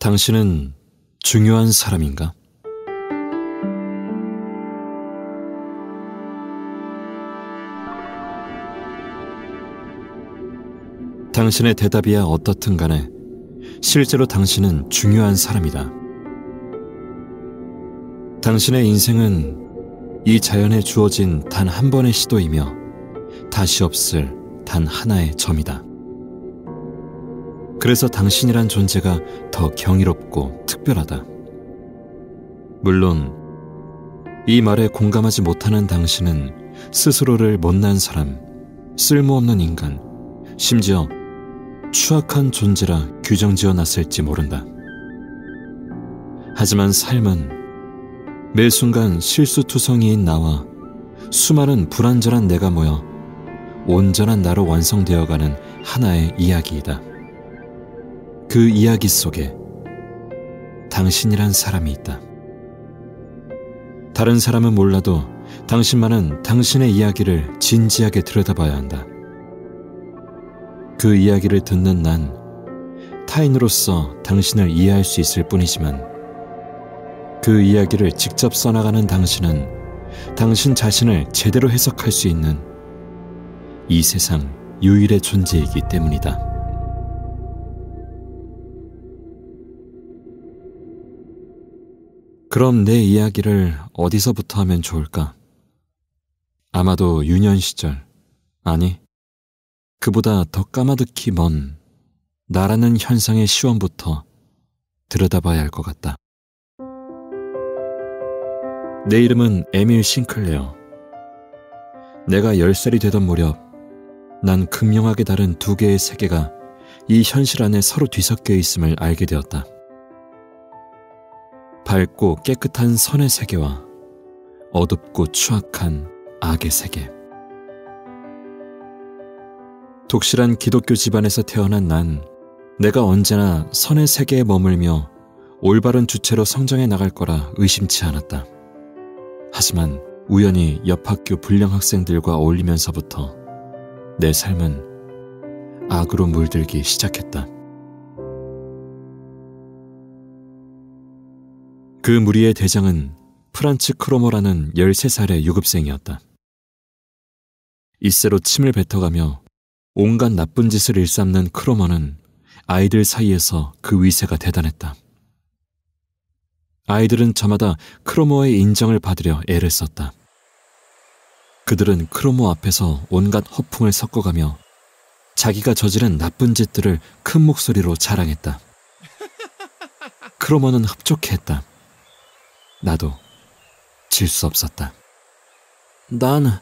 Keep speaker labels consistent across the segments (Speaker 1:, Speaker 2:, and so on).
Speaker 1: 당신은 중요한 사람인가? 당신의 대답이야 어떻든 간에 실제로 당신은 중요한 사람이다. 당신의 인생은 이 자연에 주어진 단 한 번의 시도이며 다시 없을 단 하나의 점이다. 그래서 당신이란 존재가 더 경이롭고 특별하다. 물론 이 말에 공감하지 못하는 당신은 스스로를 못난 사람, 쓸모없는 인간, 심지어 추악한 존재라 규정지어 놨을지 모른다. 하지만 삶은 매 순간 실수투성이인 나와 수많은 불완전한 내가 모여 온전한 나로 완성되어가는 하나의 이야기이다. 그 이야기 속에 당신이란 사람이 있다. 다른 사람은 몰라도 당신만은 당신의 이야기를 진지하게 들여다봐야 한다. 그 이야기를 듣는 난 타인으로서 당신을 이해할 수 있을 뿐이지만 그 이야기를 직접 써나가는 당신은 당신 자신을 제대로 해석할 수 있는 이 세상 유일의 존재이기 때문이다. 그럼 내 이야기를 어디서부터 하면 좋을까? 아마도 유년 시절, 아니, 그보다 더 까마득히 먼 나라는 현상의 시원부터 들여다봐야 할 것 같다. 내 이름은 에밀 싱클레어. 내가 10살이 되던 무렵 난 극명하게 다른 두 개의 세계가 이 현실 안에 서로 뒤섞여 있음을 알게 되었다. 밝고 깨끗한 선의 세계와 어둡고 추악한 악의 세계. 독실한 기독교 집안에서 태어난 난 내가 언제나 선의 세계에 머물며 올바른 주체로 성장해 나갈 거라 의심치 않았다. 하지만 우연히 옆 학교 불량 학생들과 어울리면서부터 내 삶은 악으로 물들기 시작했다. 그 무리의 대장은 프란츠 크로모라는 13살의 유급생이었다. 이새로 침을 뱉어가며 온갖 나쁜 짓을 일삼는 크로모는 아이들 사이에서 그 위세가 대단했다. 아이들은 저마다 크로모의 인정을 받으려 애를 썼다. 그들은 크로모 앞에서 온갖 허풍을 섞어가며 자기가 저지른 나쁜 짓들을 큰 목소리로 자랑했다. 크로모는 흡족해했다. 나도 질 수 없었다. 난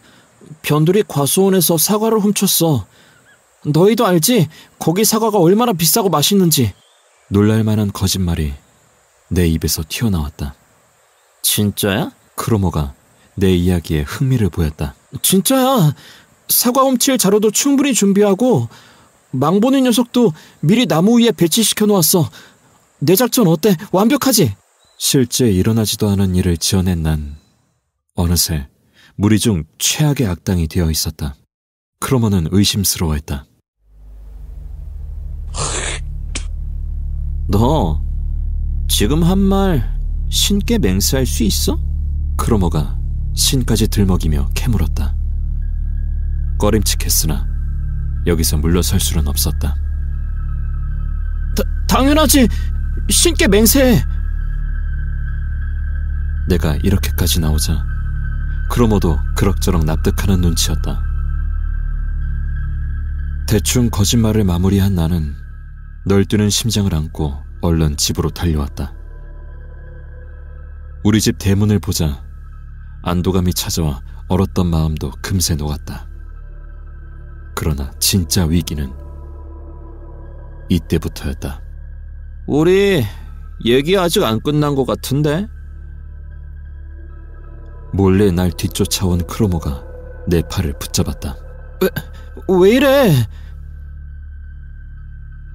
Speaker 1: 변두리 과수원에서 사과를 훔쳤어. 너희도 알지? 거기 사과가 얼마나 비싸고 맛있는지. 놀랄만한 거짓말이 내 입에서 튀어나왔다. 진짜야? 크로모가 내 이야기에 흥미를 보였다. 진짜야. 사과 훔칠 자료도 충분히 준비하고 망보는 녀석도 미리 나무 위에 배치시켜 놓았어. 내 작전 어때? 완벽하지? 실제 일어나지도 않은 일을 지어낸 난 어느새 무리 중 최악의 악당이 되어 있었다. 크로모는 의심스러워했다. 너 지금 한 말 신께 맹세할 수 있어? 크로모가 신까지 들먹이며 캐물었다. 꺼림칙했으나 여기서 물러설 수는 없었다. 당연하지. 신께 맹세해. 내가 이렇게까지 나오자 크로모도 그럭저럭 납득하는 눈치였다. 대충 거짓말을 마무리한 나는 널뛰는 심장을 안고 얼른 집으로 달려왔다. 우리 집 대문을 보자 안도감이 찾아와 얼었던 마음도 금세 녹았다. 그러나 진짜 위기는 이때부터였다. 우리 얘기 아직 안 끝난 것 같은데? 몰래 날 뒤쫓아온 크로모가 내 팔을 붙잡았다. 왜 이래?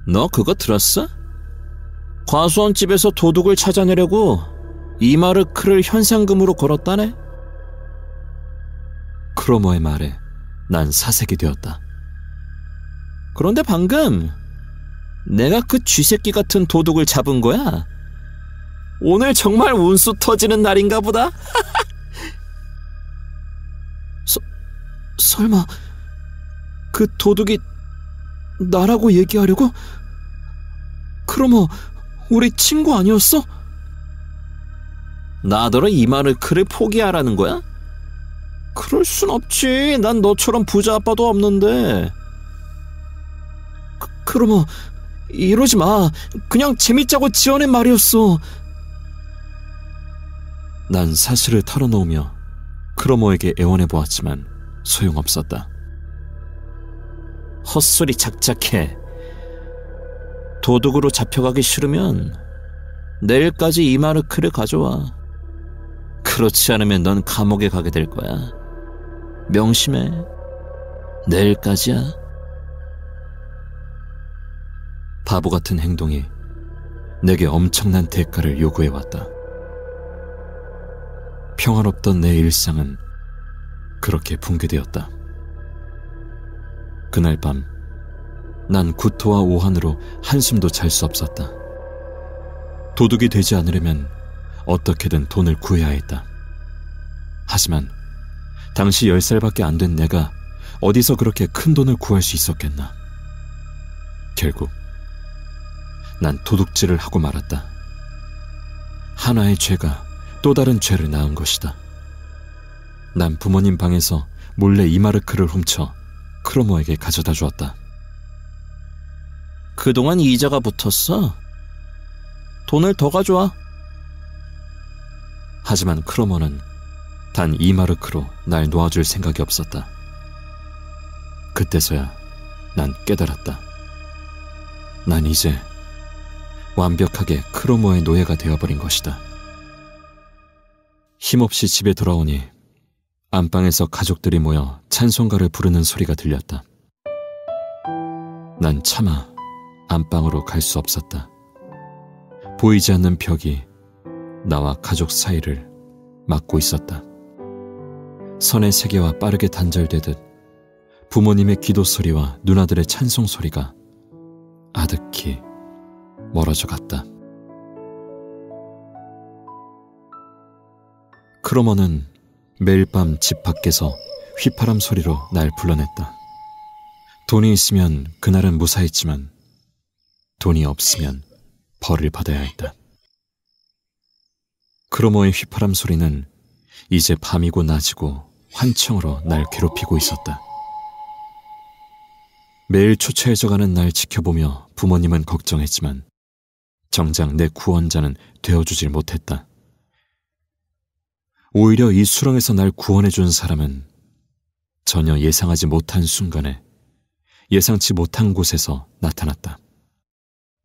Speaker 1: 너 그거 들었어? 과수원집에서 도둑을 찾아내려고 이마르크를 현상금으로 걸었다네? 크로모의 말에 난 사색이 되었다. 그런데 방금 내가 그 쥐새끼 같은 도둑을 잡은 거야? 오늘 정말 운수 터지는 날인가 보다. 설마 그 도둑이 나라고 얘기하려고? 그럼 우리 친구 아니었어? 나더러 이마르크를 포기하라는 거야? 그럴 순 없지. 난 너처럼 부자 아빠도 없는데. 그럼 이러지 마. 그냥 재밌자고 지어낸 말이었어. 난 사실을 털어놓으며 크로모에게 애원해보았지만 소용없었다. 헛소리 작작해. 도둑으로 잡혀가기 싫으면 내일까지 이마르크를 가져와. 그렇지 않으면 넌 감옥에 가게 될 거야. 명심해. 내일까지야. 바보 같은 행동이 내게 엄청난 대가를 요구해왔다. 평화롭던 내 일상은 그렇게 붕괴되었다. 그날 밤 난 구토와 오한으로 한숨도 잘 수 없었다. 도둑이 되지 않으려면 어떻게든 돈을 구해야 했다. 하지만 당시 10살밖에 안 된 내가 어디서 그렇게 큰 돈을 구할 수 있었겠나. 결국 난 도둑질을 하고 말았다. 하나의 죄가 또 다른 죄를 낳은 것이다. 난 부모님 방에서 몰래 이마르크를 훔쳐 크로모에게 가져다 주었다. 그동안 이자가 붙었어. 돈을 더 가져와. 하지만 크로모는 단 이마르크로 날 놓아줄 생각이 없었다. 그때서야 난 깨달았다. 난 이제 완벽하게 크로모의 노예가 되어버린 것이다. 힘없이 집에 돌아오니 안방에서 가족들이 모여 찬송가를 부르는 소리가 들렸다. 난 차마 안방으로 갈 수 없었다. 보이지 않는 벽이 나와 가족 사이를 막고 있었다. 선의 세계와 빠르게 단절되듯 부모님의 기도 소리와 누나들의 찬송 소리가 아득히 멀어져 갔다. 크로머는 매일 밤 집 밖에서 휘파람 소리로 날 불러냈다. 돈이 있으면 그날은 무사했지만 돈이 없으면 벌을 받아야 했다. 크로모의 휘파람 소리는 이제 밤이고 낮이고 환청으로 날 괴롭히고 있었다. 매일 초췌해져가는 날 지켜보며 부모님은 걱정했지만 정작 내 구원자는 되어주질 못했다. 오히려 이 수렁에서 날 구원해준 사람은 전혀 예상하지 못한 순간에 예상치 못한 곳에서 나타났다.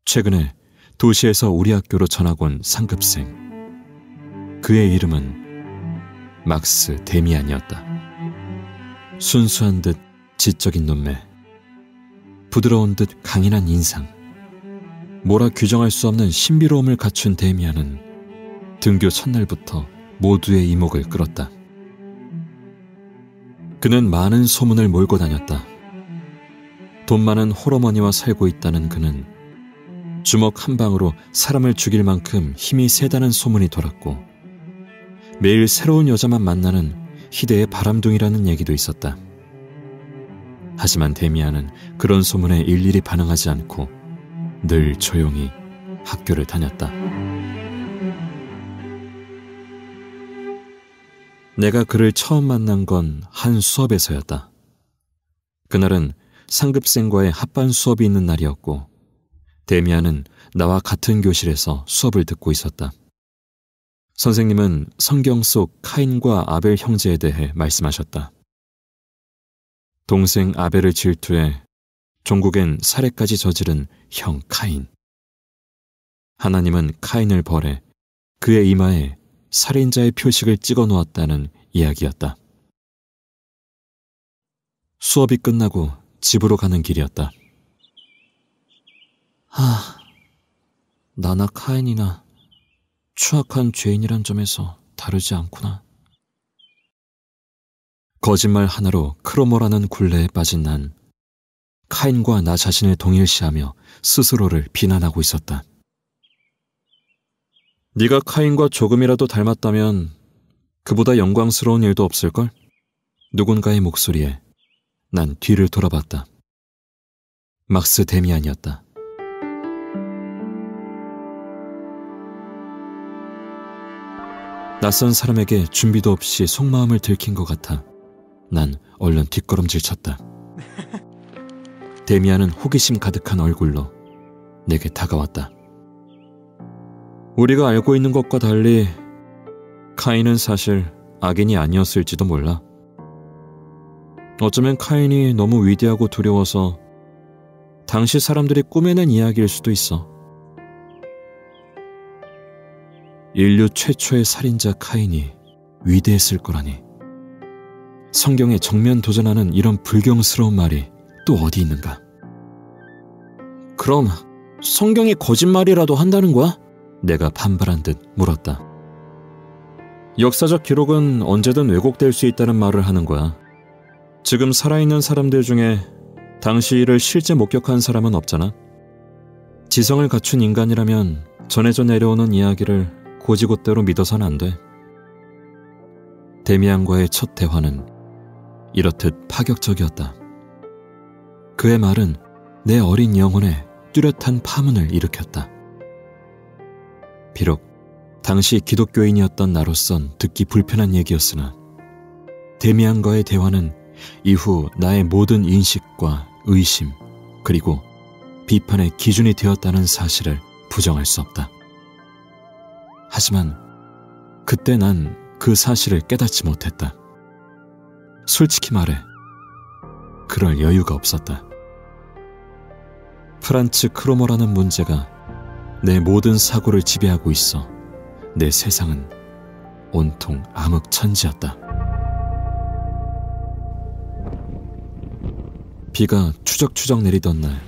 Speaker 1: 최근에 도시에서 우리 학교로 전학 온 상급생. 그의 이름은 막스 데미안이었다. 순수한 듯 지적인 눈매, 부드러운 듯 강인한 인상, 뭐라 규정할 수 없는 신비로움을 갖춘 데미안은 등교 첫날부터 모두의 이목을 끌었다. 그는 많은 소문을 몰고 다녔다. 돈 많은 홀어머니와 살고 있다는 그는 주먹 한 방으로 사람을 죽일 만큼 힘이 세다는 소문이 돌았고 매일 새로운 여자만 만나는 희대의 바람둥이라는 얘기도 있었다. 하지만 데미안은 그런 소문에 일일이 반응하지 않고 늘 조용히 학교를 다녔다. 내가 그를 처음 만난 건 한 수업에서였다. 그날은 상급생과의 합반 수업이 있는 날이었고 데미안은 나와 같은 교실에서 수업을 듣고 있었다. 선생님은 성경 속 카인과 아벨 형제에 대해 말씀하셨다. 동생 아벨을 질투해 종국엔 살해까지 저지른 형 카인. 하나님은 카인을 벌해 그의 이마에 살인자의 표식을 찍어 놓았다는 이야기였다. 수업이 끝나고 집으로 가는 길이었다. 나나 카인이나 추악한 죄인이란 점에서 다르지 않구나. 거짓말 하나로 크로모라는 굴레에 빠진 난 카인과 나 자신을 동일시하며 스스로를 비난하고 있었다. 네가 카인과 조금이라도 닮았다면 그보다 영광스러운 일도 없을걸? 누군가의 목소리에 난 뒤를 돌아봤다. 막스 데미안이었다. 낯선 사람에게 준비도 없이 속마음을 들킨 것 같아 난 얼른 뒷걸음질 쳤다. 데미안은 호기심 가득한 얼굴로 내게 다가왔다. 우리가 알고 있는 것과 달리 카인은 사실 악인이 아니었을지도 몰라. 어쩌면 카인이 너무 위대하고 두려워서 당시 사람들이 꾸며낸 이야기일 수도 있어. 인류 최초의 살인자 카인이 위대했을 거라니. 성경에 정면 도전하는 이런 불경스러운 말이 또 어디 있는가? 그럼 성경이 거짓말이라도 한다는 거야? 내가 반발한 듯 물었다. 역사적 기록은 언제든 왜곡될 수 있다는 말을 하는 거야. 지금 살아있는 사람들 중에 당시 일을 실제 목격한 사람은 없잖아. 지성을 갖춘 인간이라면 전해져 내려오는 이야기를 고지곳대로 믿어서는 안 돼. 데미안과의 첫 대화는 이렇듯 파격적이었다. 그의 말은 내 어린 영혼에 뚜렷한 파문을 일으켰다. 비록 당시 기독교인이었던 나로선 듣기 불편한 얘기였으나 데미안과의 대화는 이후 나의 모든 인식과 의심 그리고 비판의 기준이 되었다는 사실을 부정할 수 없다. 하지만 그때 난 그 사실을 깨닫지 못했다. 솔직히 말해 그럴 여유가 없었다. 프란츠 크로모라는 문제가 내 모든 사고를 지배하고 있어 내 세상은 온통 암흑천지였다. 비가 추적추적 내리던 날,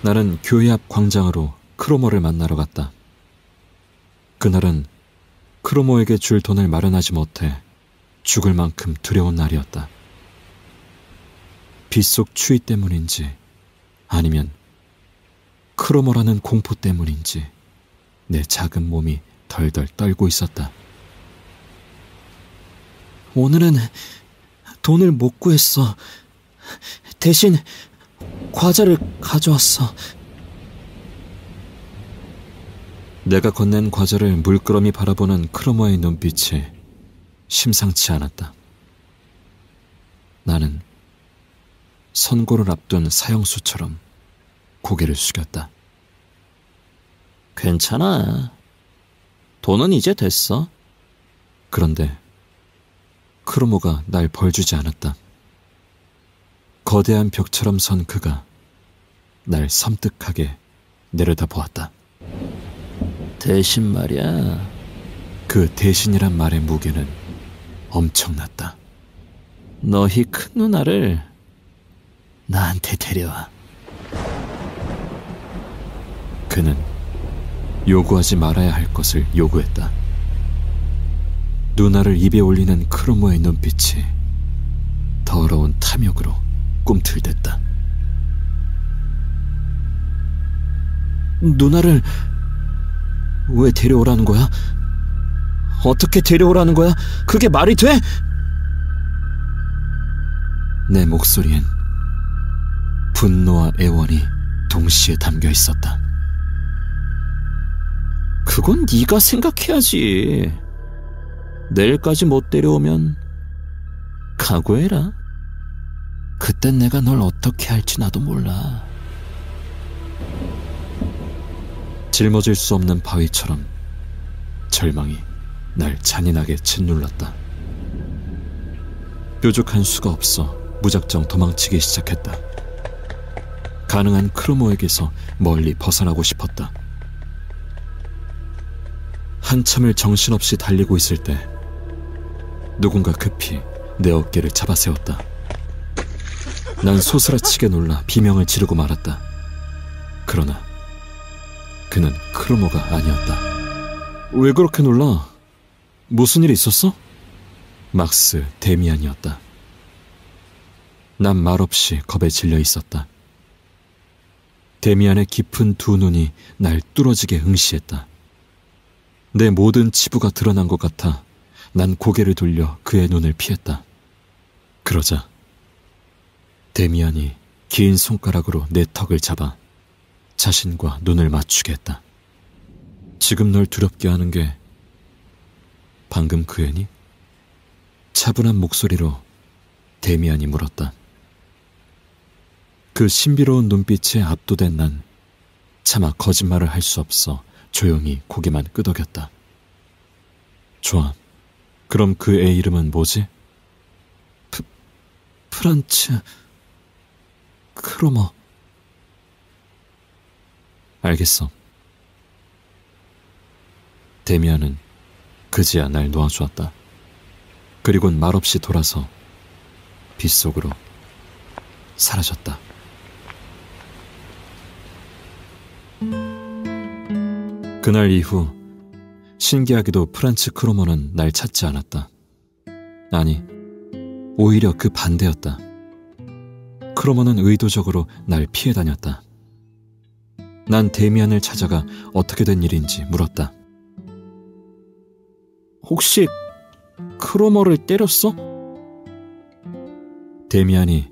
Speaker 1: 나는 교회 앞 광장으로 크로모를 만나러 갔다. 그날은 크로모에게 줄 돈을 마련하지 못해 죽을 만큼 두려운 날이었다. 빗속 추위 때문인지 아니면 크로모라는 공포 때문인지 내 작은 몸이 덜덜 떨고 있었다. 오늘은 돈을 못 구했어. 대신 과자를 가져왔어. 내가 건넨 과자를 물끄러미 바라보는 크로모의 눈빛이 심상치 않았다. 나는 선고를 앞둔 사형수처럼 고개를 숙였다. 괜찮아. 돈은 이제 됐어. 그런데 크로모가 날 벌주지 않았다. 거대한 벽처럼 선 그가 날 섬뜩하게 내려다보았다. 대신 말이야. 그 대신이란 말의 무게는 엄청났다. 너희 큰 누나를 나한테 데려와. 그는 요구하지 말아야 할 것을 요구했다. 누나를 입에 올리는 크로모의 눈빛이 더러운 탐욕으로 꿈틀댔다. 누나를 왜 데려오라는 거야? 어떻게 데려오라는 거야? 그게 말이 돼? 내 목소리엔 분노와 애원이 동시에 담겨 있었다. 그건 네가 생각해야지. 내일까지 못 데려오면 각오해라. 그땐 내가 널 어떻게 할지 나도 몰라. 짊어질 수 없는 바위처럼 절망이 날 잔인하게 짓눌렀다. 뾰족한 수가 없어 무작정 도망치기 시작했다. 가능한 크로모에게서 멀리 벗어나고 싶었다. 한참을 정신없이 달리고 있을 때 누군가 급히 내 어깨를 잡아세웠다. 난 소스라치게 놀라 비명을 지르고 말았다. 그러나 그는 크로모가 아니었다. 왜 그렇게 놀라? 무슨 일이 있었어? 막스 데미안이었다. 난 말없이 겁에 질려 있었다. 데미안의 깊은 두 눈이 날 뚫어지게 응시했다. 내 모든 치부가 드러난 것 같아 난 고개를 돌려 그의 눈을 피했다. 그러자 데미안이 긴 손가락으로 내 턱을 잡아 자신과 눈을 맞추게 했다. 지금 널 두렵게 하는 게 방금 그 애니? 차분한 목소리로 데미안이 물었다. 그 신비로운 눈빛에 압도된 난 차마 거짓말을 할 수 없어 조용히 고개만 끄덕였다. 좋아. 그럼 그 애 이름은 뭐지? 프란츠 크로머. 알겠어. 데미안은 그제야 날 놓아주었다. 그리곤 말없이 돌아서 빗속으로 사라졌다. 그날 이후 신기하게도 프란츠 크로머는 날 찾지 않았다. 아니, 오히려 그 반대였다. 크로머는 의도적으로 날 피해 다녔다. 난 데미안을 찾아가 어떻게 된 일인지 물었다. 혹시 크로머를 때렸어? 데미안이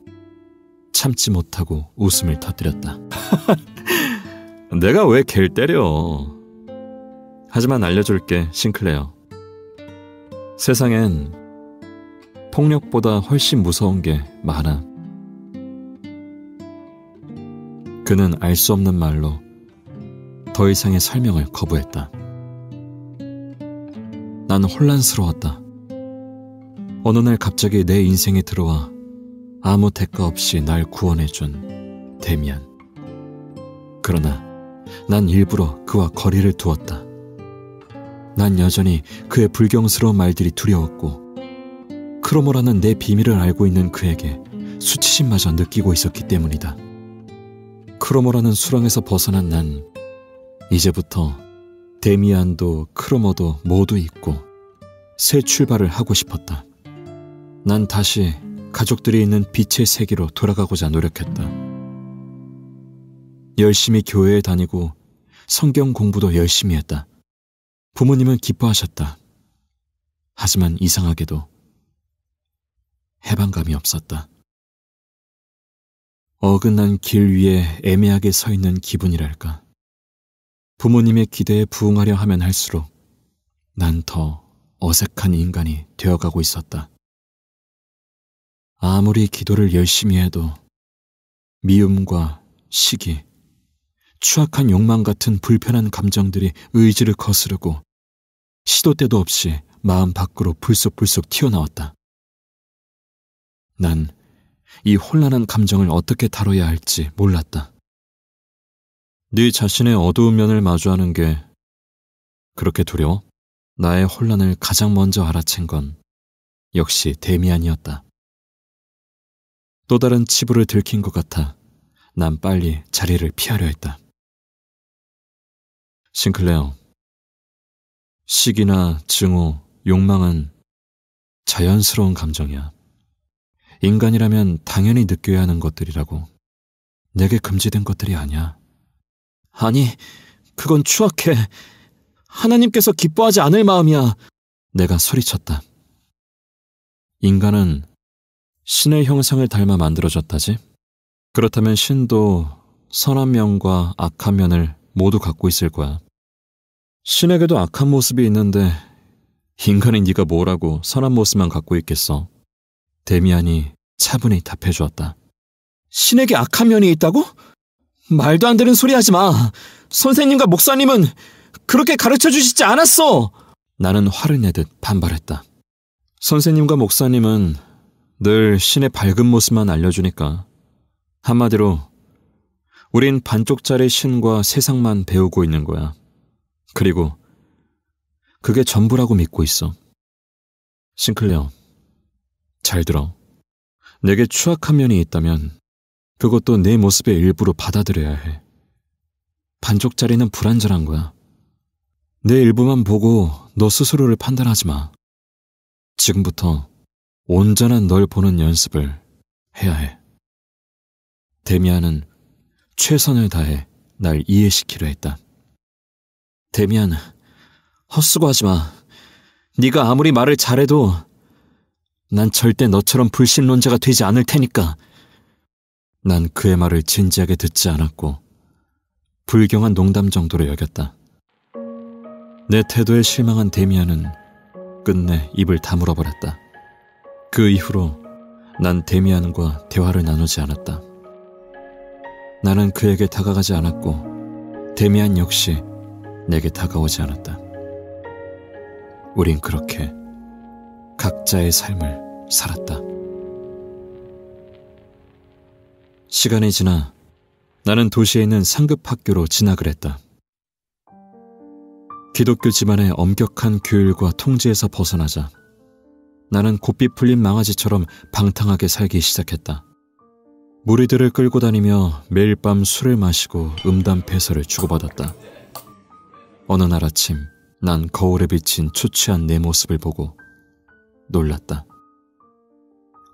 Speaker 1: 참지 못하고 웃음을 터뜨렸다. 내가 왜 걔를 때려? 하지만 알려줄게, 싱클레어. 세상엔 폭력보다 훨씬 무서운 게 많아. 그는 알 수 없는 말로 더 이상의 설명을 거부했다. 난 혼란스러웠다. 어느 날 갑자기 내 인생에 들어와 아무 대가 없이 날 구원해준 데미안. 그러나 난 일부러 그와 거리를 두었다. 난 여전히 그의 불경스러운 말들이 두려웠고 크로모라는 내 비밀을 알고 있는 그에게 수치심마저 느끼고 있었기 때문이다. 크로모라는 수렁에서 벗어난 난 이제부터 데미안도 크로모도 모두 잊고 새 출발을 하고 싶었다. 난 다시 가족들이 있는 빛의 세계로 돌아가고자 노력했다. 열심히 교회에 다니고 성경 공부도 열심히 했다. 부모님은 기뻐하셨다. 하지만 이상하게도 해방감이 없었다. 어긋난 길 위에 애매하게 서 있는 기분이랄까. 부모님의 기대에 부응하려 하면 할수록 난 더 어색한 인간이 되어가고 있었다. 아무리 기도를 열심히 해도 미움과 시기, 추악한 욕망 같은 불편한 감정들이 의지를 거스르고 시도 때도 없이 마음 밖으로 불쑥불쑥 튀어나왔다. 난 이 혼란한 감정을 어떻게 다뤄야 할지 몰랐다. 네 자신의 어두운 면을 마주하는 게 그렇게 두려워? 나의 혼란을 가장 먼저 알아챈 건 역시 데미안이었다. 또 다른 치부를 들킨 것 같아 난 빨리 자리를 피하려 했다. 싱클레어, 시기나 증오, 욕망은 자연스러운 감정이야. 인간이라면 당연히 느껴야 하는 것들이라고. 내게 금지된 것들이 아니야. 아니, 그건 추악해. 하나님께서 기뻐하지 않을 마음이야. 내가 소리쳤다. 인간은 신의 형상을 닮아 만들어졌다지? 그렇다면 신도 선한 면과 악한 면을 모두 갖고 있을 거야. 신에게도 악한 모습이 있는데 인간이 네가 뭐라고 선한 모습만 갖고 있겠어? 데미안이 차분히 답해 주었다. 신에게 악한 면이 있다고? 말도 안 되는 소리 하지 마. 선생님과 목사님은 그렇게 가르쳐 주시지 않았어. 나는 화를 내듯 반발했다. 선생님과 목사님은 늘 신의 밝은 모습만 알려주니까. 한마디로 우린 반쪽짜리 신과 세상만 배우고 있는 거야. 그리고 그게 전부라고 믿고 있어. 싱클레어, 잘 들어. 내게 추악한 면이 있다면 그것도 내 모습의 일부로 받아들여야 해. 반쪽짜리는 불완전한 거야. 내 일부만 보고 너 스스로를 판단하지 마. 지금부터 온전한 널 보는 연습을 해야 해. 데미안은 최선을 다해 날 이해시키려 했다. 데미안, 헛수고하지 마. 네가 아무리 말을 잘해도 난 절대 너처럼 불신론자가 되지 않을 테니까. 난 그의 말을 진지하게 듣지 않았고 불경한 농담 정도로 여겼다. 내 태도에 실망한 데미안은 끝내 입을 다물어버렸다. 그 이후로 난 데미안과 대화를 나누지 않았다. 나는 그에게 다가가지 않았고 데미안 역시 내게 다가오지 않았다. 우린 그렇게 각자의 삶을 살았다. 시간이 지나 나는 도시에 있는 상급 학교로 진학을 했다. 기독교 집안의 엄격한 규율과 통제에서 벗어나자 나는 고삐 풀린 망아지처럼 방탕하게 살기 시작했다. 무리들을 끌고 다니며 매일 밤 술을 마시고 음담패설을 주고받았다. 어느 날 아침 난 거울에 비친 초췌한 내 모습을 보고 놀랐다.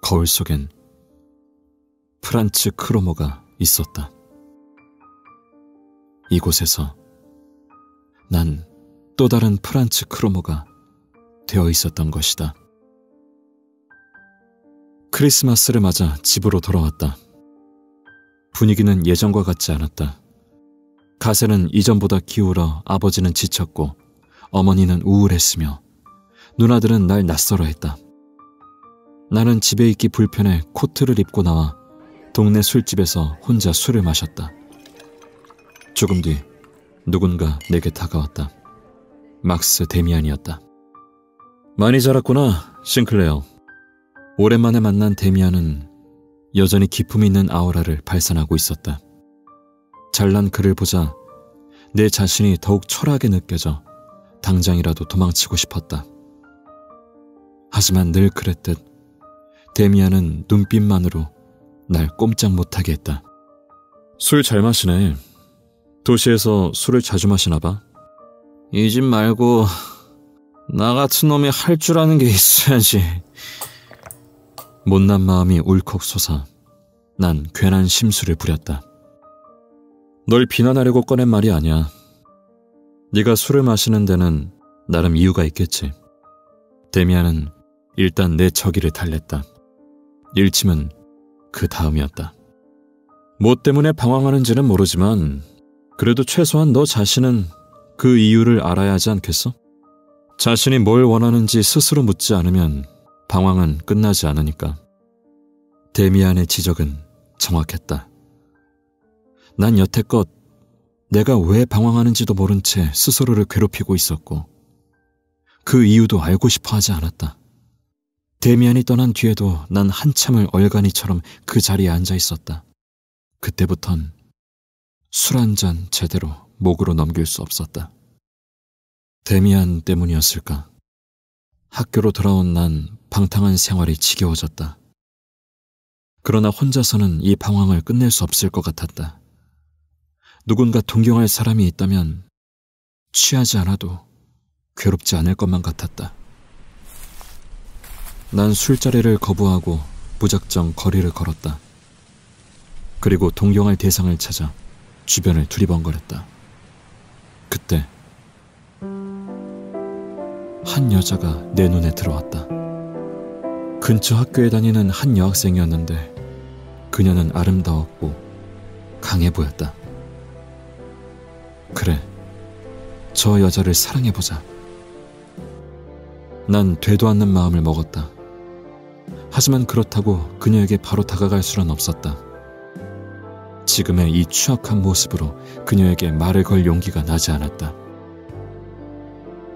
Speaker 1: 거울 속엔 프란츠 크로모가 있었다. 이곳에서 난 또 다른 프란츠 크로모가 되어 있었던 것이다. 크리스마스를 맞아 집으로 돌아왔다. 분위기는 예전과 같지 않았다. 가세는 이전보다 기울어 아버지는 지쳤고 어머니는 우울했으며 누나들은 날 낯설어했다. 나는 집에 있기 불편해 코트를 입고 나와 동네 술집에서 혼자 술을 마셨다. 조금 뒤 누군가 내게 다가왔다. 막스 데미안이었다. 많이 자랐구나, 싱클레어. 오랜만에 만난 데미안은 여전히 기품 있는 아우라를 발산하고 있었다. 잘난 그를 보자 내 자신이 더욱 초라하게 느껴져 당장이라도 도망치고 싶었다. 하지만 늘 그랬듯 데미안은 눈빛만으로 날 꼼짝 못하게 했다. 술 잘 마시네. 도시에서 술을 자주 마시나 봐. 이 집 말고 나 같은 놈이 할 줄 아는 게 있어야지. 못난 마음이 울컥 솟아 난 괜한 심술을 부렸다. 널 비난하려고 꺼낸 말이 아니야. 네가 술을 마시는 데는 나름 이유가 있겠지. 데미안은 일단 내 저기를 달랬다. 일침은 그 다음이었다. 뭐 때문에 방황하는지는 모르지만 그래도 최소한 너 자신은 그 이유를 알아야 하지 않겠어? 자신이 뭘 원하는지 스스로 묻지 않으면 방황은 끝나지 않으니까. 데미안의 지적은 정확했다. 난 여태껏 내가 왜 방황하는지도 모른 채 스스로를 괴롭히고 있었고 그 이유도 알고 싶어 하지 않았다. 데미안이 떠난 뒤에도 난 한참을 얼간이처럼 그 자리에 앉아 있었다. 그때부턴 술 한 잔 제대로 목으로 넘길 수 없었다. 데미안 때문이었을까? 학교로 돌아온 난 방탕한 생활이 지겨워졌다. 그러나 혼자서는 이 방황을 끝낼 수 없을 것 같았다. 누군가 동경할 사람이 있다면 취하지 않아도 괴롭지 않을 것만 같았다. 난 술자리를 거부하고 무작정 거리를 걸었다. 그리고 동경할 대상을 찾아 주변을 두리번거렸다. 그때 한 여자가 내 눈에 들어왔다. 근처 학교에 다니는 한 여학생이었는데 그녀는 아름다웠고 강해 보였다. 그래, 저 여자를 사랑해보자. 난 되도 않는 마음을 먹었다. 하지만 그렇다고 그녀에게 바로 다가갈 수는 없었다. 지금의 이 추악한 모습으로 그녀에게 말을 걸 용기가 나지 않았다.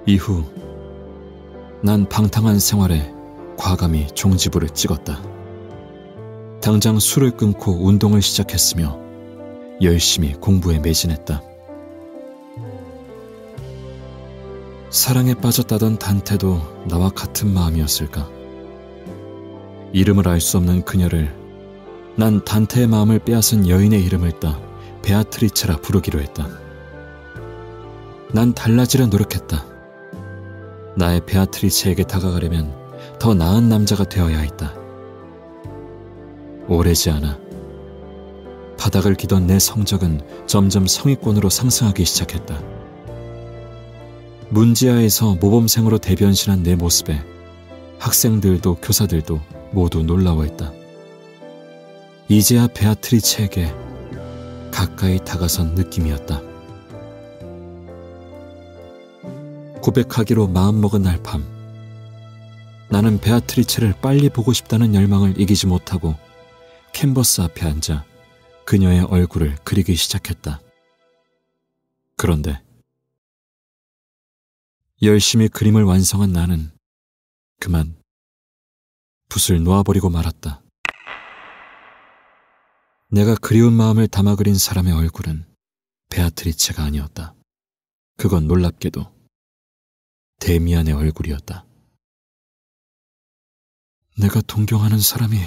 Speaker 1: 이후 난 방탕한 생활에 과감히 종지부를 찍었다. 당장 술을 끊고 운동을 시작했으며 열심히 공부에 매진했다. 사랑에 빠졌다던 단테도 나와 같은 마음이었을까? 이름을 알 수 없는 그녀를 난 단테의 마음을 빼앗은 여인의 이름을 따 베아트리체라 부르기로 했다. 난 달라지려 노력했다. 나의 베아트리체에게 다가가려면 더 나은 남자가 되어야 했다. 오래지 않아 바닥을 기던 내 성적은 점점 상위권으로 상승하기 시작했다. 문지하에서 모범생으로 대변신한 내 모습에 학생들도 교사들도 모두 놀라워했다. 이제야 베아트리체에게 가까이 다가선 느낌이었다. 고백하기로 마음먹은 날 밤, 나는 베아트리체를 빨리 보고 싶다는 열망을 이기지 못하고 캔버스 앞에 앉아 그녀의 얼굴을 그리기 시작했다. 그런데 열심히 그림을 완성한 나는 그만 붓을 놓아버리고 말았다. 내가 그리운 마음을 담아 그린 사람의 얼굴은 베아트리체가 아니었다. 그건 놀랍게도 데미안의 얼굴이었다. 내가 동경하는 사람이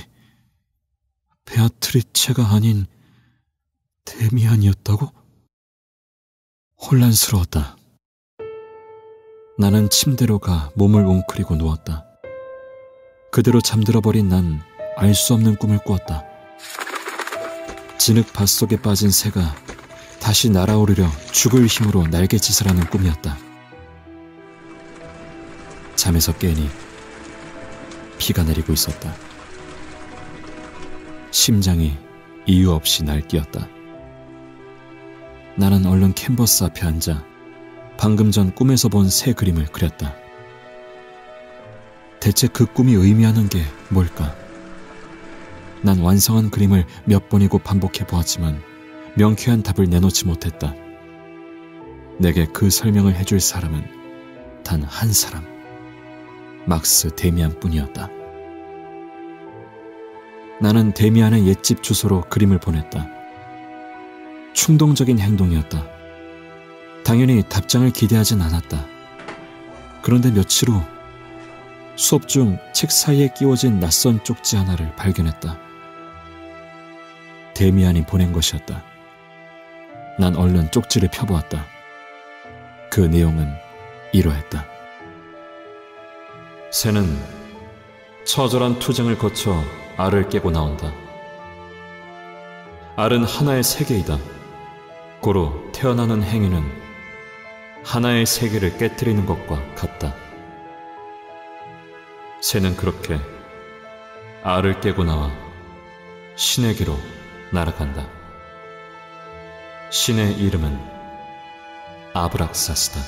Speaker 1: 베아트리체가 아닌 데미안이었다고? 혼란스러웠다. 나는 침대로 가 몸을 웅크리고 누웠다. 그대로 잠들어버린 난 알 수 없는 꿈을 꾸었다. 진흙 밭속에 빠진 새가 다시 날아오르려 죽을 힘으로 날갯짓을 하는 꿈이었다. 잠에서 깨니 비가 내리고 있었다. 심장이 이유 없이 날뛰었다. 나는 얼른 캔버스 앞에 앉아 방금 전 꿈에서 본 새 그림을 그렸다. 대체 그 꿈이 의미하는 게 뭘까? 난 완성한 그림을 몇 번이고 반복해 보았지만 명쾌한 답을 내놓지 못했다. 내게 그 설명을 해줄 사람은 단 한 사람, 막스 데미안 뿐이었다. 나는 데미안의 옛집 주소로 그림을 보냈다. 충동적인 행동이었다. 당연히 답장을 기대하진 않았다. 그런데 며칠 후 수업 중 책 사이에 끼워진 낯선 쪽지 하나를 발견했다. 데미안이 보낸 것이었다. 난 얼른 쪽지를 펴보았다. 그 내용은 이러했다. 새는 처절한 투쟁을 거쳐 알을 깨고 나온다. 알은 하나의 세계이다. 고로 태어나는 행위는 하나의 세계를 깨트리는 것과 같다. 새는 그렇게 알을 깨고 나와 신에게로 날아간다. 신의 이름은 아브락사스다.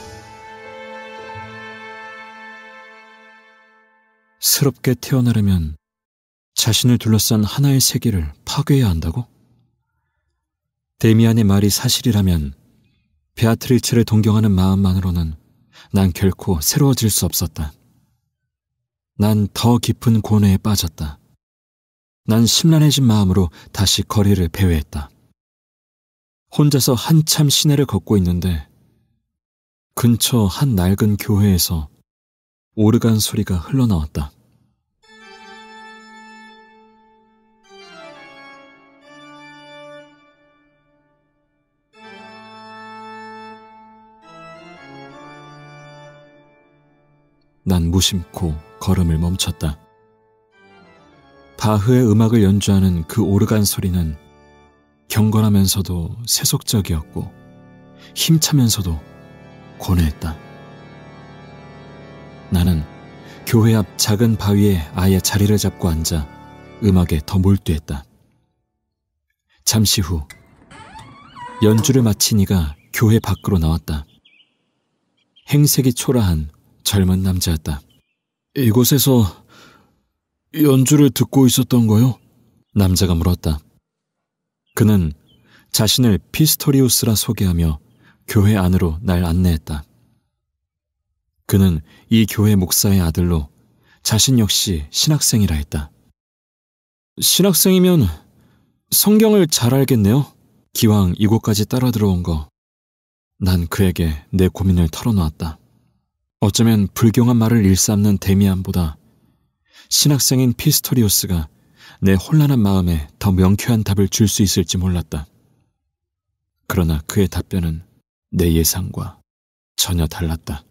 Speaker 1: 새롭게 태어나려면 자신을 둘러싼 하나의 세계를 파괴해야 한다고? 데미안의 말이 사실이라면 베아트리체를 동경하는 마음만으로는 난 결코 새로워질 수 없었다. 난 더 깊은 고뇌에 빠졌다. 난 심란해진 마음으로 다시 거리를 배회했다. 혼자서 한참 시내를 걷고 있는데 근처 한 낡은 교회에서 오르간 소리가 흘러나왔다. 난 무심코 걸음을 멈췄다. 바흐의 음악을 연주하는 그 오르간 소리는 경건하면서도 세속적이었고 힘차면서도 고뇌했다. 나는 교회 앞 작은 바위에 아예 자리를 잡고 앉아 음악에 더 몰두했다. 잠시 후 연주를 마친 이가 교회 밖으로 나왔다. 행색이 초라한 젊은 남자였다. 이곳에서 연주를 듣고 있었던 거요? 남자가 물었다. 그는 자신을 피스토리우스라 소개하며 교회 안으로 날 안내했다. 그는 이 교회 목사의 아들로 자신 역시 신학생이라 했다. 신학생이면 성경을 잘 알겠네요. 기왕 이곳까지 따라 들어온 거. 난 그에게 내 고민을 털어놓았다. 어쩌면 불경한 말을 일삼는 데미안보다 신학생인 피스토리우스가 내 혼란한 마음에 더 명쾌한 답을 줄 수 있을지 몰랐다. 그러나 그의 답변은 내 예상과 전혀 달랐다.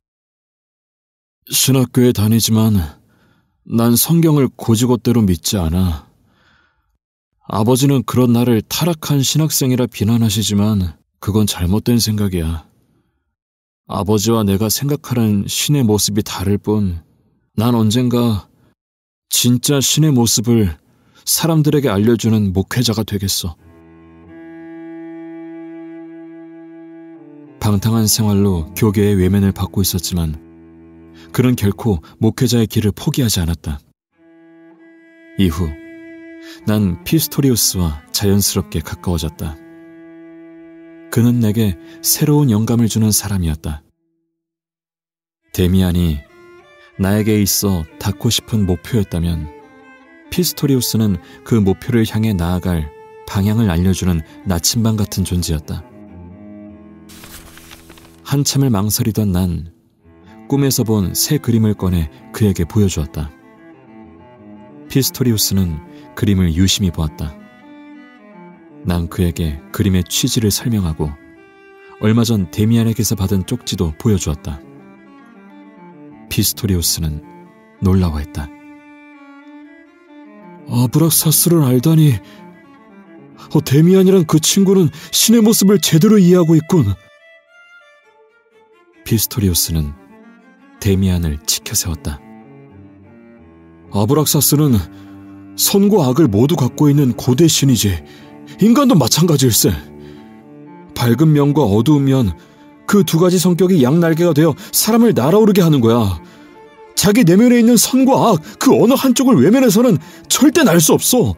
Speaker 1: 신학교에 다니지만 난 성경을 고지곳대로 믿지 않아. 아버지는 그런 나를 타락한 신학생이라 비난하시지만 그건 잘못된 생각이야. 아버지와 내가 생각하는 신의 모습이 다를 뿐 난 언젠가 진짜 신의 모습을 사람들에게 알려주는 목회자가 되겠어. 방탕한 생활로 교계의 외면을 받고 있었지만 그는 결코 목회자의 길을 포기하지 않았다. 이후 난 피스토리우스와 자연스럽게 가까워졌다. 그는 내게 새로운 영감을 주는 사람이었다. 데미안이 나에게 있어 닿고 싶은 목표였다면 피스토리우스는 그 목표를 향해 나아갈 방향을 알려주는 나침반 같은 존재였다. 한참을 망설이던 난 꿈에서 본 새 그림을 꺼내 그에게 보여주었다. 피스토리우스는 그림을 유심히 보았다. 난 그에게 그림의 취지를 설명하고 얼마 전 데미안에게서 받은 쪽지도 보여주었다. 피스토리우스는 놀라워했다. 아브락사스를 알다니, 데미안이란 그 친구는 신의 모습을 제대로 이해하고 있군. 피스토리우스는 데미안을 지켜세웠다. 아브락사스는 선과 악을 모두 갖고 있는 고대 신이지 인간도 마찬가지일세. 밝은 면과 어두운 면, 그 두 가지 성격이 양날개가 되어 사람을 날아오르게 하는 거야. 자기 내면에 있는 선과 악, 그 어느 한쪽을 외면해서는 절대 날 수 없어.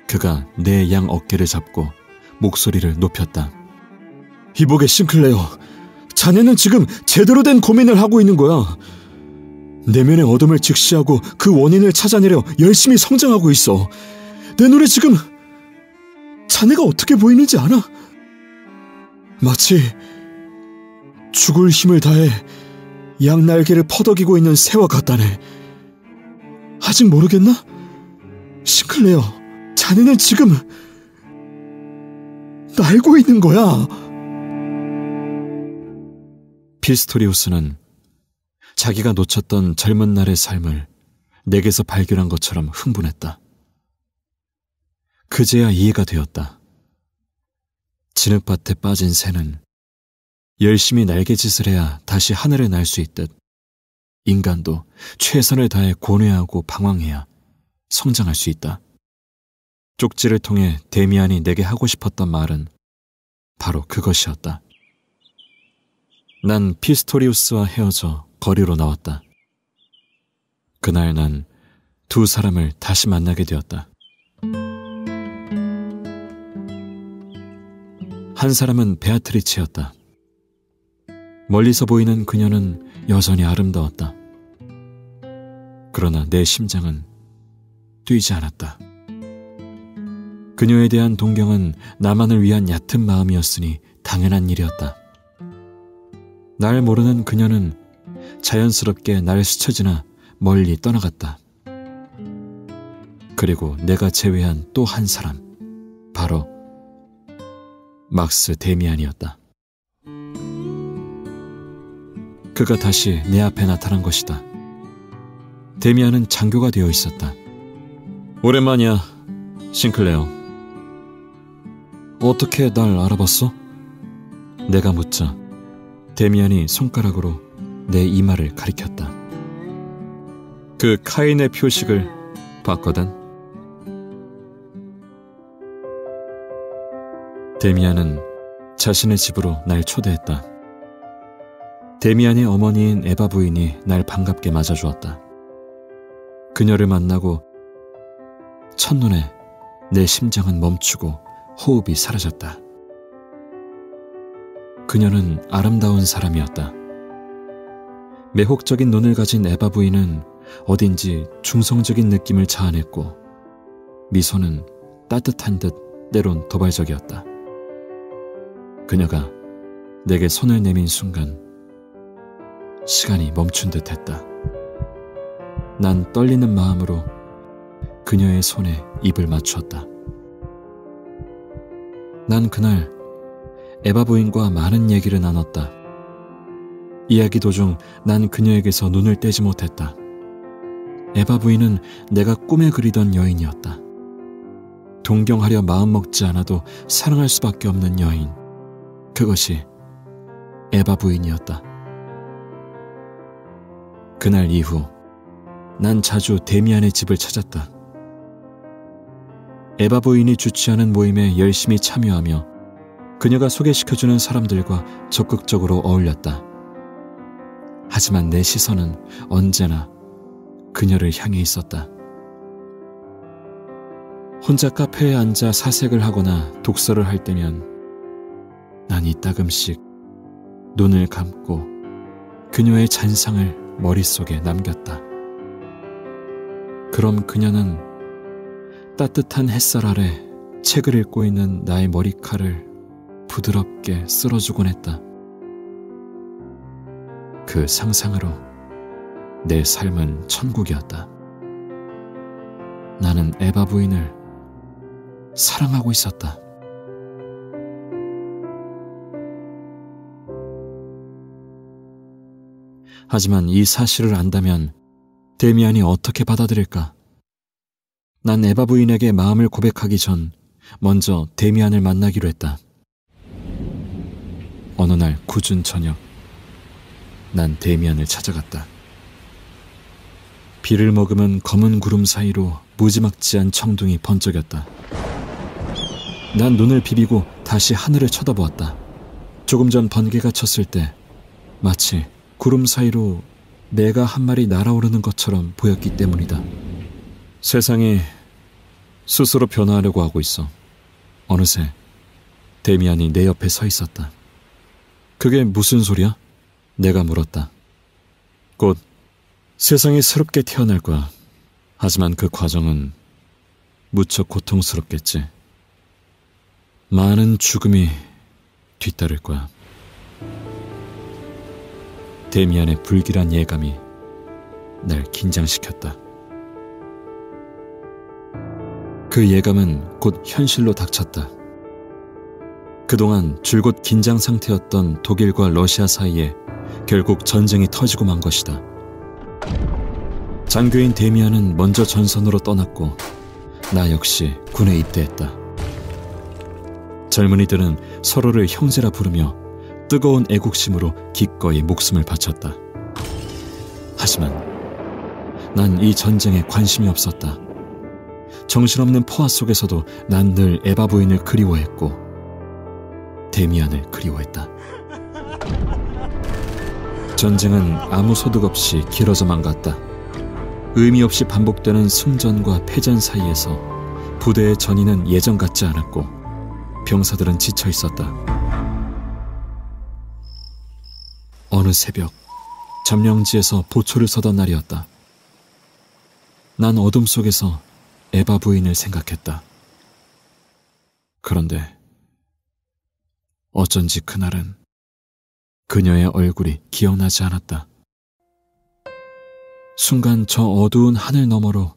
Speaker 1: 그가 내 양 어깨를 잡고 목소리를 높였다. 이보게 싱클레어, 자네는 지금 제대로 된 고민을 하고 있는 거야. 내면의 어둠을 직시하고 그 원인을 찾아내려 열심히 성장하고 있어. 내 눈에 지금 자네가 어떻게 보이는지 아나? 마치 죽을 힘을 다해 양날개를 퍼덕이고 있는 새와 같다네. 아직 모르겠나? 싱클레어, 자네는 지금 날고 있는 거야. 피스토리우스는 자기가 놓쳤던 젊은 날의 삶을 내게서 발견한 것처럼 흥분했다. 그제야 이해가 되었다. 진흙밭에 빠진 새는 열심히 날개짓을 해야 다시 하늘에 날 수 있듯 인간도 최선을 다해 고뇌하고 방황해야 성장할 수 있다. 쪽지를 통해 데미안이 내게 하고 싶었던 말은 바로 그것이었다. 난 피스토리우스와 헤어져 거리로 나왔다. 그날 난 두 사람을 다시 만나게 되었다. 한 사람은 베아트리체였다. 멀리서 보이는 그녀는 여전히 아름다웠다. 그러나 내 심장은 뛰지 않았다. 그녀에 대한 동경은 나만을 위한 얕은 마음이었으니 당연한 일이었다. 날 모르는 그녀는 자연스럽게 날 스쳐지나 멀리 떠나갔다. 그리고 내가 제외한 또 한 사람, 바로 막스 데미안이었다. 그가 다시 내 앞에 나타난 것이다. 데미안은 장교가 되어 있었다. 오랜만이야, 싱클레어. 어떻게 날 알아봤어? 내가 묻자 데미안이 손가락으로 내 이마를 가리켰다. 그 카인의 표식을 봤거든. 데미안은 자신의 집으로 날 초대했다. 데미안의 어머니인 에바 부인이 날 반갑게 맞아주었다. 그녀를 만나고 첫눈에 내 심장은 멈추고 호흡이 사라졌다. 그녀는 아름다운 사람이었다. 매혹적인 눈을 가진 에바 부인은 어딘지 중성적인 느낌을 자아냈고 미소는 따뜻한 듯 때론 도발적이었다. 그녀가 내게 손을 내민 순간 시간이 멈춘 듯 했다. 난 떨리는 마음으로 그녀의 손에 입을 맞추었다. 난 그날 에바 부인과 많은 얘기를 나눴다. 이야기 도중 난 그녀에게서 눈을 떼지 못했다. 에바 부인은 내가 꿈에 그리던 여인이었다. 동경하려 마음먹지 않아도 사랑할 수밖에 없는 여인. 그것이 에바 부인이었다. 그날 이후 난 자주 데미안의 집을 찾았다. 에바 부인이 주최하는 모임에 열심히 참여하며 그녀가 소개시켜주는 사람들과 적극적으로 어울렸다. 하지만 내 시선은 언제나 그녀를 향해 있었다. 혼자 카페에 앉아 사색을 하거나 독서를 할 때면 난 이따금씩 눈을 감고 그녀의 잔상을 머릿속에 남겼다. 그럼 그녀는 따뜻한 햇살 아래 책을 읽고 있는 나의 머리칼을 부드럽게 쓸어주곤 했다. 그 상상으로 내 삶은 천국이었다. 나는 에바 부인을 사랑하고 있었다. 하지만 이 사실을 안다면 데미안이 어떻게 받아들일까? 난 에바 부인에게 마음을 고백하기 전 먼저 데미안을 만나기로 했다. 어느 날 굳은 저녁, 난 데미안을 찾아갔다. 비를 머금은 검은 구름 사이로 무지막지한 청둥이 번쩍였다. 난 눈을 비비고 다시 하늘을 쳐다보았다. 조금 전 번개가 쳤을 때 마치 구름 사이로 내가 한 마리 날아오르는 것처럼 보였기 때문이다. 세상이 스스로 변화하려고 하고 있어. 어느새 데미안이 내 옆에 서 있었다. 그게 무슨 소리야? 내가 물었다. 곧 세상이 새롭게 태어날 거야. 하지만 그 과정은 무척 고통스럽겠지. 많은 죽음이 뒤따를 거야. 데미안의 불길한 예감이 날 긴장시켰다. 그 예감은 곧 현실로 닥쳤다. 그동안 줄곧 긴장 상태였던 독일과 러시아 사이에 결국 전쟁이 터지고 만 것이다. 장교인 데미안은 먼저 전선으로 떠났고 나 역시 군에 입대했다. 젊은이들은 서로를 형제라 부르며 뜨거운 애국심으로 기꺼이 목숨을 바쳤다. 하지만 난 이 전쟁에 관심이 없었다. 정신없는 포화 속에서도 난 늘 에바 부인을 그리워했고 데미안을 그리워했다. 전쟁은 아무 소득 없이 길어져만 갔다. 의미 없이 반복되는 승전과 패전 사이에서 부대의 전의는 예전 같지 않았고 병사들은 지쳐 있었다. 어느 새벽 점령지에서 보초를 서던 날이었다. 난 어둠 속에서 에바 부인을 생각했다. 그런데 어쩐지 그날은 그녀의 얼굴이 기억나지 않았다. 순간 저 어두운 하늘 너머로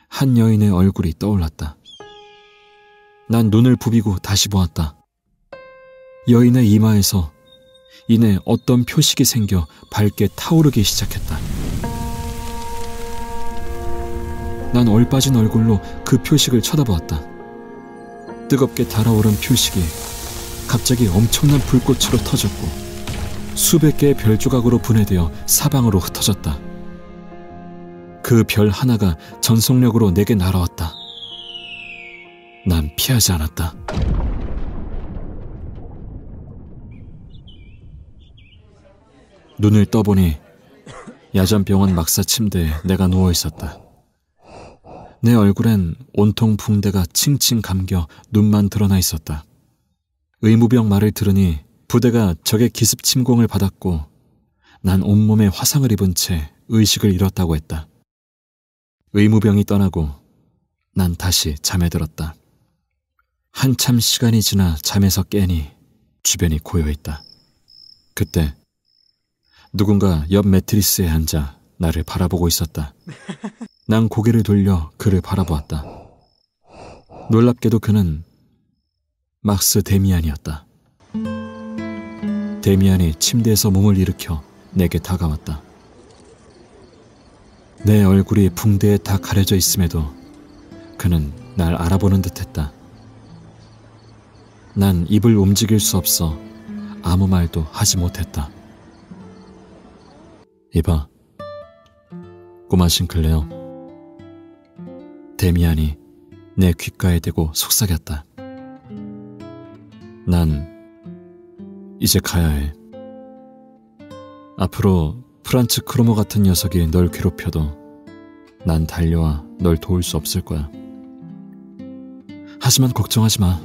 Speaker 1: 한 여인의 얼굴이 떠올랐다. 난 눈을 부비고 다시 보았다. 여인의 이마에서 이내 어떤 표식이 생겨 밝게 타오르기 시작했다. 난 얼빠진 얼굴로 그 표식을 쳐다보았다. 뜨겁게 달아오른 표식이 갑자기 엄청난 불꽃으로 터졌고 수백 개의 별 조각으로 분해되어 사방으로 흩어졌다. 그 별 하나가 전속력으로 내게 날아왔다. 난 피하지 않았다. 눈을 떠보니 야전병원 막사 침대에 내가 누워있었다. 내 얼굴엔 온통 붕대가 칭칭 감겨 눈만 드러나 있었다. 의무병 말을 들으니 부대가 적의 기습 침공을 받았고 난 온몸에 화상을 입은 채 의식을 잃었다고 했다. 의무병이 떠나고 난 다시 잠에 들었다. 한참 시간이 지나 잠에서 깨니 주변이 고요했다. 그때 누군가 옆 매트리스에 앉아 나를 바라보고 있었다. 난 고개를 돌려 그를 바라보았다. 놀랍게도 그는 막스 데미안이었다. 데미안이 침대에서 몸을 일으켜 내게 다가왔다. 내 얼굴이 붕대에 다 가려져 있음에도 그는 날 알아보는 듯했다. 난 입을 움직일 수 없어 아무 말도 하지 못했다. 이봐, 꼬마 싱클레어. 데미안이 내 귓가에 대고 속삭였다. 난 이제 가야 해. 앞으로 프란츠 크로모 같은 녀석이 널 괴롭혀도 난 달려와 널 도울 수 없을 거야. 하지만 걱정하지 마.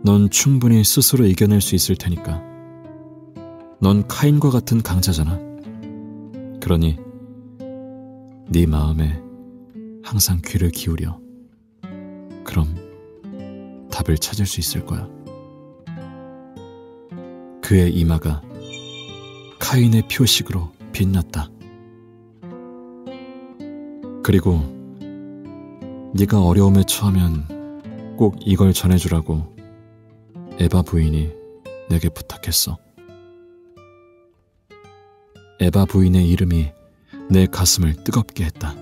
Speaker 1: 넌 충분히 스스로 이겨낼 수 있을 테니까. 넌 카인과 같은 강자잖아. 그러니 네 마음에 항상 귀를 기울여. 그럼 답을 찾을 수 있을 거야. 그의 이마가 카인의 표식으로 빛났다. 그리고 네가 어려움에 처하면 꼭 이걸 전해주라고 에바 부인이 내게 부탁했어. 에바 부인의 이름이 내 가슴을 뜨겁게 했다.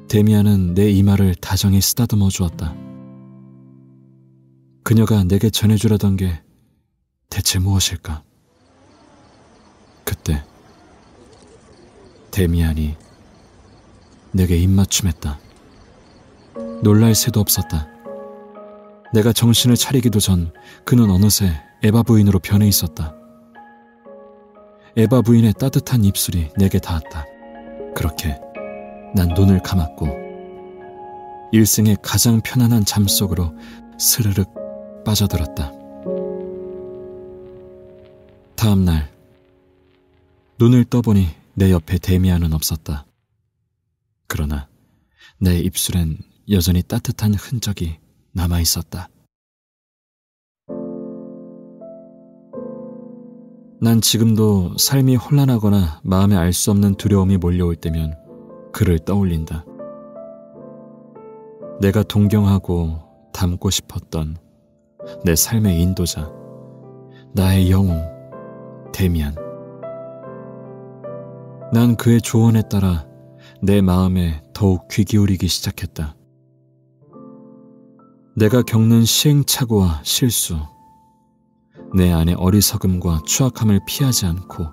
Speaker 1: 데미안은 내 이마를 다정히 쓰다듬어 주었다. 그녀가 내게 전해주려던 게 대체 무엇일까? 그때 데미안이 내게 입맞춤했다. 놀랄 새도 없었다. 내가 정신을 차리기도 전 그는 어느새 에바 부인으로 변해 있었다. 에바 부인의 따뜻한 입술이 내게 닿았다. 그렇게 난 눈을 감았고 일생의 가장 편안한 잠 속으로 스르륵 빠져들었다. 다음 날 눈을 떠보니 내 옆에 데미안은 없었다. 그러나 내 입술엔 여전히 따뜻한 흔적이 남아있었다. 난 지금도 삶이 혼란하거나 마음에 알 수 없는 두려움이 몰려올 때면 그를 떠올린다. 내가 동경하고 닮고 싶었던 내 삶의 인도자, 나의 영웅, 데미안. 난 그의 조언에 따라 내 마음에 더욱 귀 기울이기 시작했다. 내가 겪는 시행착오와 실수, 내 안의 어리석음과 추악함을 피하지 않고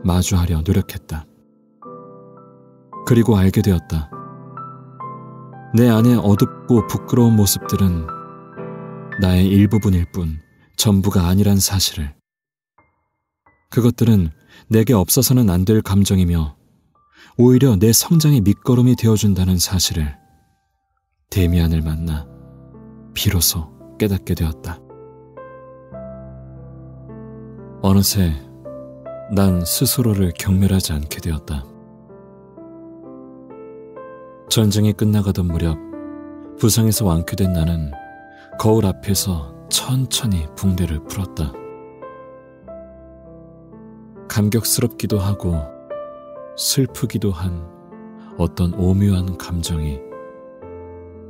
Speaker 1: 마주하려 노력했다. 그리고 알게 되었다. 내 안의 어둡고 부끄러운 모습들은 나의 일부분일 뿐 전부가 아니란 사실을. 그것들은 내게 없어서는 안 될 감정이며 오히려 내 성장의 밑거름이 되어준다는 사실을 데미안을 만나 비로소 깨닫게 되었다. 어느새 난 스스로를 경멸하지 않게 되었다. 전쟁이 끝나가던 무렵 부상에서 완쾌된 나는 거울 앞에서 천천히 붕대를 풀었다. 감격스럽기도 하고 슬프기도 한 어떤 오묘한 감정이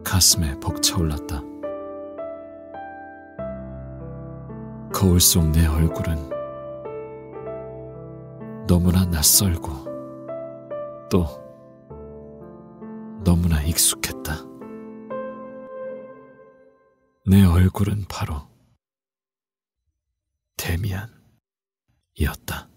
Speaker 1: 가슴에 벅차올랐다. 거울 속 내 얼굴은 너무나 낯설고 또 너무나 익숙했다. 내 얼굴은 바로 데미안이었다.